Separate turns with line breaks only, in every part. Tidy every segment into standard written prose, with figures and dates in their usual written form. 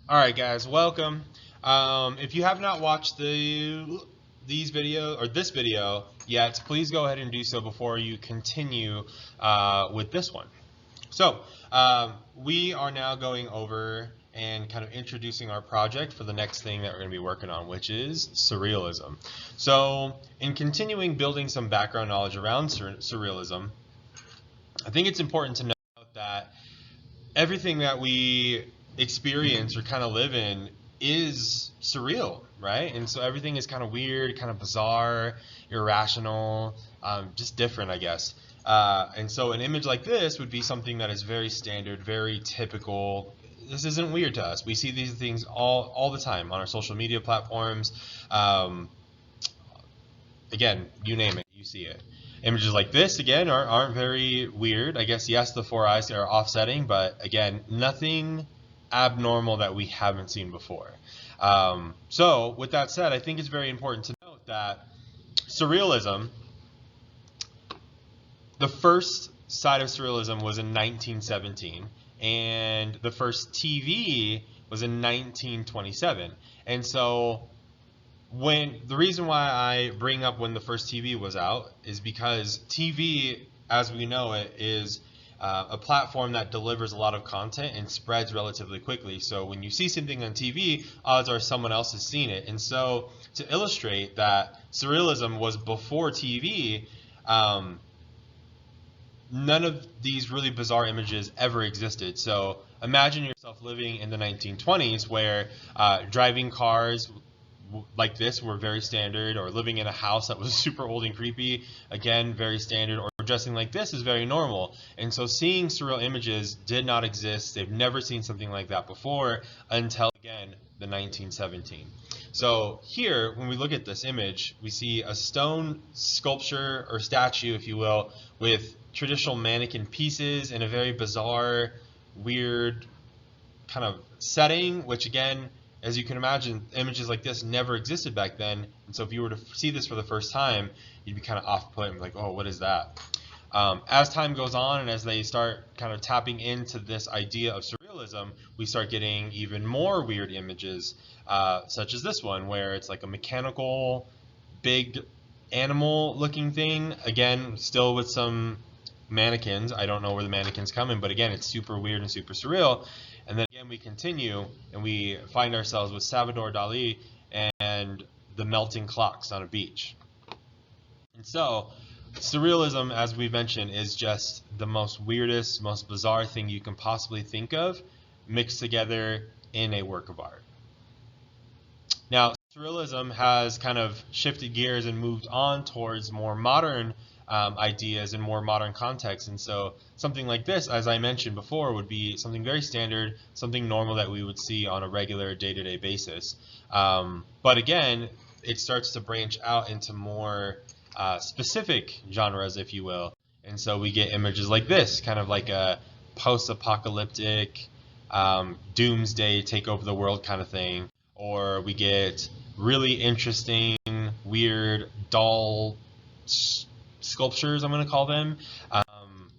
All right, guys, welcome. If you have not watched this video yet, please go ahead and do so before you continue with this one. So we are now going over and kind of introducing our project for the next thing that we're going to be working on, which is surrealism. So in continuing building some background knowledge around surrealism, I think it's important to note that everything that we experience or kind of live in is surreal, right? And so everything is kind of weird, kind of bizarre, irrational, just different, I guess. And so an image like this would be something that is very standard, very typical. This isn't weird to us. We see these things all the time on our social media platforms. Again, you name it, you see it. Images like this, again, aren't very weird. I guess, yes, the four eyes are offsetting, but again, nothing abnormal that we haven't seen before. So with that said, I think it's very important to note that surrealism, the first side of surrealism was in 1917, and the first TV was in 1927. And so the reason why I bring up when the first TV was out is because TV, as we know it, is a platform that delivers a lot of content and spreads relatively quickly. So when you see something on TV, odds are someone else has seen it. And so to illustrate that surrealism was before TV, none of these really bizarre images ever existed. So imagine yourself living in the 1920s where driving cars like this were very standard, or living in a house that was super old and creepy, again, very standard, or dressing like this is very normal. And so seeing surreal images did not exist. They've never seen something like that before until, again, the 1917. So here, when we look at this image, we see a stone sculpture or statue, if you will, with traditional mannequin pieces in a very bizarre, weird kind of setting, which again, as you can imagine, images like this never existed back then. And so if you were to see this for the first time, you'd be kind of off-put and like, oh, what is that? As time goes on and as they start kind of tapping into this idea of surrealism, we start getting even more weird images, such as this one, where it's like a mechanical, big animal-looking thing. Again, still with some mannequins. I don't know where the mannequins come in, but again, it's super weird and super surreal. And then again, we continue and we find ourselves with Salvador Dali and the melting clocks on a beach. And so surrealism, as we mentioned, is just the most weirdest, most bizarre thing you can possibly think of mixed together in a work of art. Now, surrealism has kind of shifted gears and moved on towards more modern ideas in more modern contexts. And so something like this, as I mentioned before, would be something very standard, something normal that we would see on a regular day-to-day basis. But again, it starts to branch out into more specific genres, if you will. And so we get images like this, kind of like a post-apocalyptic, doomsday, take over the world kind of thing. Or we get really interesting, weird, doll sculptures, I'm going to call them,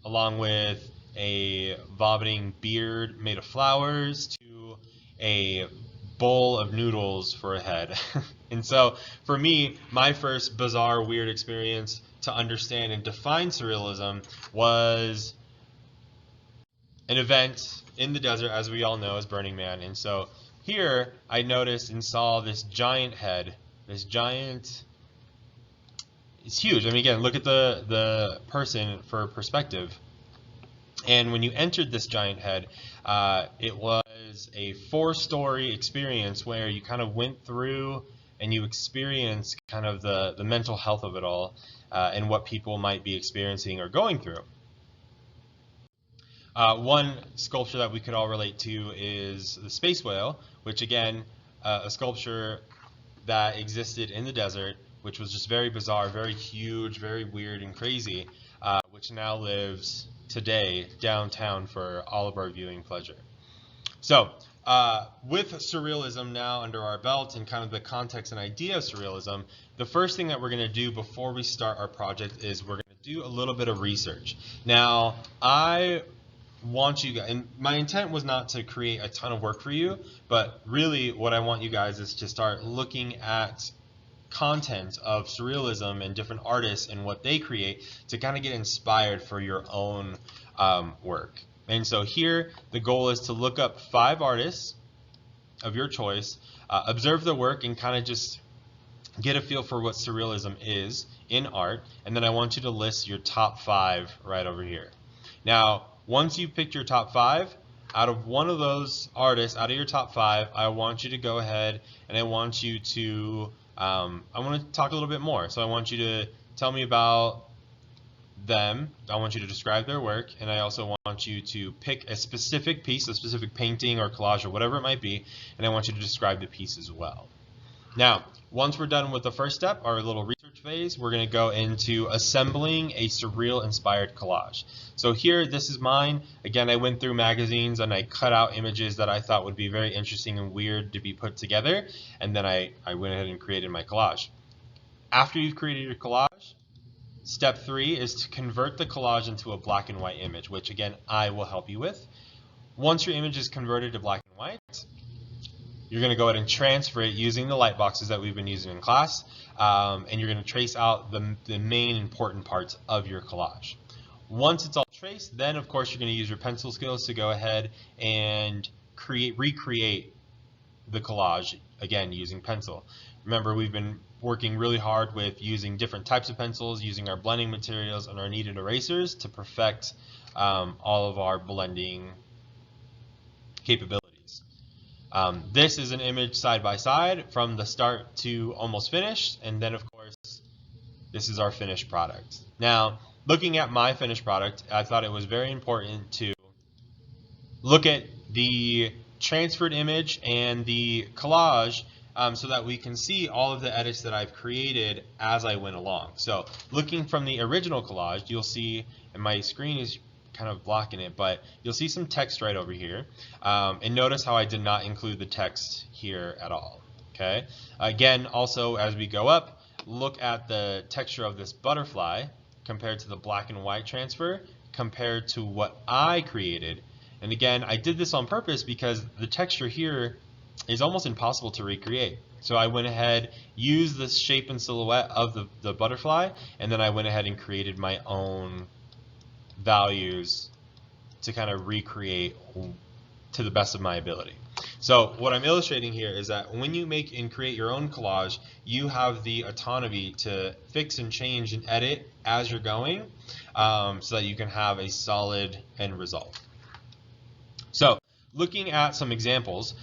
along with a vomiting beard made of flowers to a bowl of noodles for a head. And so for me, my first bizarre, weird experience to understand and define surrealism was an event in the desert, as we all know, as Burning Man. And so here I noticed and saw this giant head, this giant... It's huge. I mean, again, look at the person for perspective. And when you entered this giant head, it was a 4-story experience where you kind of went through and you experienced kind of the mental health of it all and what people might be experiencing or going through. One sculpture that we could all relate to is the space whale, which again, a sculpture that existed in the desert, which was just very bizarre, very huge, very weird and crazy, which now lives today downtown for all of our viewing pleasure. So with surrealism now under our belt and kind of the context and idea of surrealism, the first thing that we're going to do before we start our project is we're going to do a little bit of research. Now, I want you guys, and my intent was not to create a ton of work for you, but really what I want you guys is to start looking at content of surrealism and different artists and what they create to kind of get inspired for your own work. And so here the goal is to look up 5 artists of your choice, observe their work, and kind of just get a feel for what surrealism is in art. And then I want you to list your top 5 right over here. Now, once you've picked your top 5, out of one of those artists, out of your top 5, I want you to go ahead and I want you to, I want to talk a little bit more. So I want you to tell me about them. I want you to describe their work, and I also want you to pick a specific piece, a specific painting or collage or whatever it might be, and I want you to describe the piece as well. Now, once we're done with the first step, our little research phase, we're going to go into assembling a surreal inspired collage. So here, this is mine. Again, I went through magazines and I cut out images that I thought would be very interesting and weird to be put together, and then I went ahead and created my collage. After you've created your collage, step 3 is to convert the collage into a black and white image, which again, I will help you with. Once your image is converted to black and white, you're going to go ahead and transfer it using the light boxes that we've been using in class, and you're going to trace out the main important parts of your collage. Once it's all traced, then of course you're going to use your pencil skills to go ahead and recreate the collage, again using pencil. Remember, we've been working really hard with using different types of pencils, using our blending materials and our kneaded erasers to perfect all of our blending capabilities. This is an image side by side from the start to almost finished, and then of course this is our finished product. Now, looking at my finished product, I thought it was very important to look at the transferred image and the collage so that we can see all of the edits that I've created as I went along. So looking from the original collage, you'll see, and my screen is kind of blocking it, but you'll see some text right over here. And notice how I did not include the text here at all. Okay. Again, also as we go up, look at the texture of this butterfly compared to the black and white transfer compared to what I created. And again, I did this on purpose because the texture here is almost impossible to recreate. So I went ahead, used the shape and silhouette of the butterfly, and then I went ahead and created my own values to kind of recreate to the best of my ability. So what I'm illustrating here is that when you make and create your own collage, you have the autonomy to fix and change and edit as you're going, so that you can have a solid end result. So looking at some examples,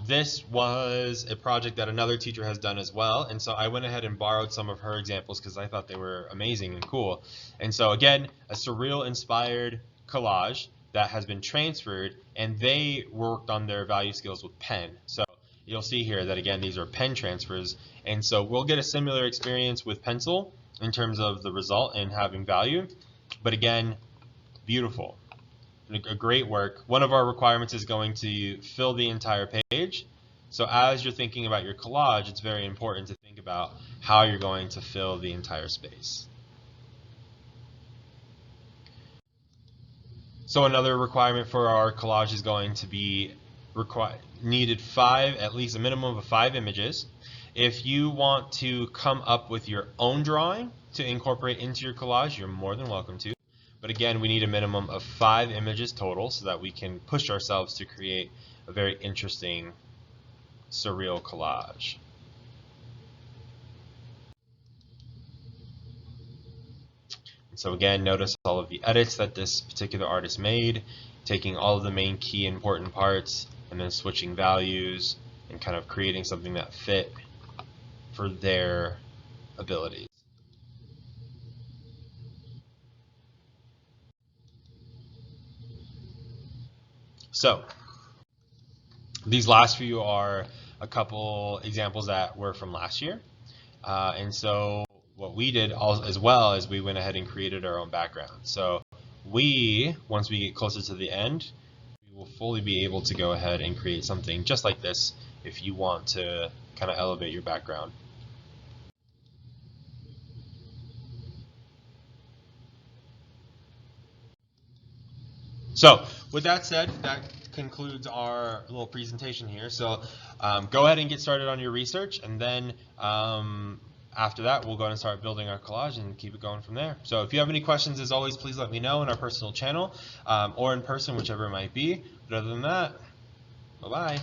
this was a project that another teacher has done as well, and so I went ahead and borrowed some of her examples because I thought they were amazing and cool. And so again, a surreal inspired collage that has been transferred, and they worked on their value skills with pen. So you'll see here that again, these are pen transfers, and so we'll get a similar experience with pencil in terms of the result and having value. But again, beautiful. A great work. One of our requirements is going to fill the entire page. So as you're thinking about your collage, it's very important to think about how you're going to fill the entire space. So another requirement for our collage is going to be needed 5, at least a minimum of 5 images. If you want to come up with your own drawing to incorporate into your collage, you're more than welcome to. But again, we need a minimum of 5 images total so that we can push ourselves to create a very interesting surreal collage. And so again, notice all of the edits that this particular artist made, taking all of the main key important parts and then switching values and kind of creating something that fit for their abilities. So these last few are a couple examples that were from last year. And so what we did as well is we went ahead and created our own background. So once we get closer to the end, we will fully be able to go ahead and create something just like this if you want to kind of elevate your background. So with that said, that concludes our little presentation here. So go ahead and get started on your research, and then after that, we'll go ahead and start building our collage and keep it going from there. So if you have any questions, as always, please let me know in our personal channel or in person, whichever it might be. But other than that, bye-bye.